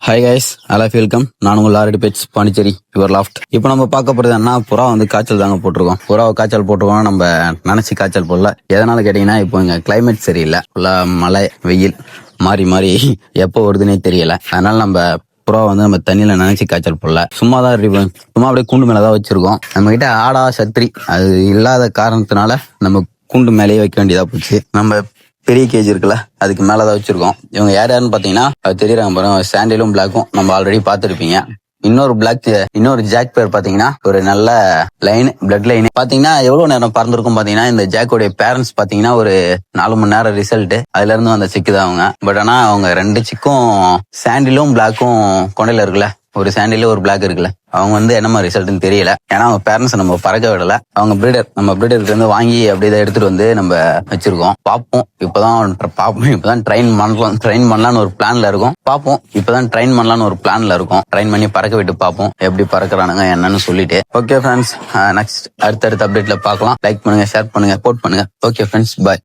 Hi guys, ஐ welcome. நான் உங்கள் already pets Pondicherry your loft. இப்போ நம்ம பார்க்க போறது என்ன, புறா வந்து காய்ச்சல் தாங்க போட்டிருக்கோம். புறாவை காய்ச்சல் போட்டிருக்கோம், நம்ம நினைச்சு காய்ச்சல் போடல. எதனால கேட்டீங்கன்னா, இப்போ இங்க கிளைமேட் சரியில்லை, ஃபுல்லா மழை வெயில் மாறி மாறி எப்போ வருதுன்னே தெரியல. அதனால நம்ம புறா வந்து நம்ம தண்ணியில நினைச்சு காய்ச்சல் போடல, சும்மா அப்படியே கூண்டு மேலதான் வச்சிருக்கோம். நம்ம கிட்ட ஆடா சத்திரி அது இல்லாத காரணத்தினால நம்ம கூண்டு மேலேயே வைக்க வேண்டியதா போச்சு. நம்ம பெரிய கேஜ் இருக்குல்ல, அதுக்கு மேலதான் வச்சிருக்கோம். இவங்க யாருன்னு பாத்தீங்கன்னா அது தெரியறாங்க பாருங்க, சாண்டிலும் பிளாக்கும் நம்ம ஆல்ரெடி பாத்துருப்பீங்க. இன்னொரு ஜாக் பேர் பாத்தீங்கன்னா ஒரு நல்ல லைன், பிளட் லைன். பாத்தீங்கன்னா எவ்வளவு நேரம் பறந்துருக்கும் பாத்தீங்கன்னா, இந்த ஜாக்கோடைய பேரண்ட்ஸ் பாத்தீங்கன்னா ஒரு 4 மணி நேரம் ரிசல்ட். அதுல இருந்து வந்த சிக்கு தான் அவங்க. பட் ஆனா அவங்க 2 சிக்கும் சாண்டிலும் பிளாக்கும் கொண்டையில இருக்குல்ல, ஒரு சாண்டில ஒரு பிளாக் இருக்குல்ல, அவங்க வந்து என்னமா ரிசல்ட்னு தெரியல. ஏன்னா அவங்க பேரண்ட்ஸ் நம்ம பறக்க விடல. அவங்க நம்ம பிரீடர்கிட்ட இருந்து வாங்கி அப்படியே எடுத்துட்டு வந்து நம்ம வச்சிருக்கோம். பார்ப்போம். இப்பதான் ட்ரெயின் பண்ணலான்னு ஒரு பிளான்ல இருக்கும். பார்ப்போம். இப்பதான் ட்ரெயின் பண்ணலான்னு ஒரு பிளான்ல இருக்கும். ட்ரெயின் பண்ணி பறக்க விட்டு பார்ப்போம் எப்படி பறக்குறானுங்க என்னன்னு சொல்லிட்டு. ஓகே ஃப்ரெண்ட்ஸ், நெக்ஸ்ட் அடுத்தடுத்த அப்டேட்ல பார்க்கலாம். லைக் பண்ணுங்க, ஷேர் பண்ணுங்க, சப்போர்ட் பண்ணுங்க. ஓகே ஃப்ரெண்ட்ஸ், பாய்.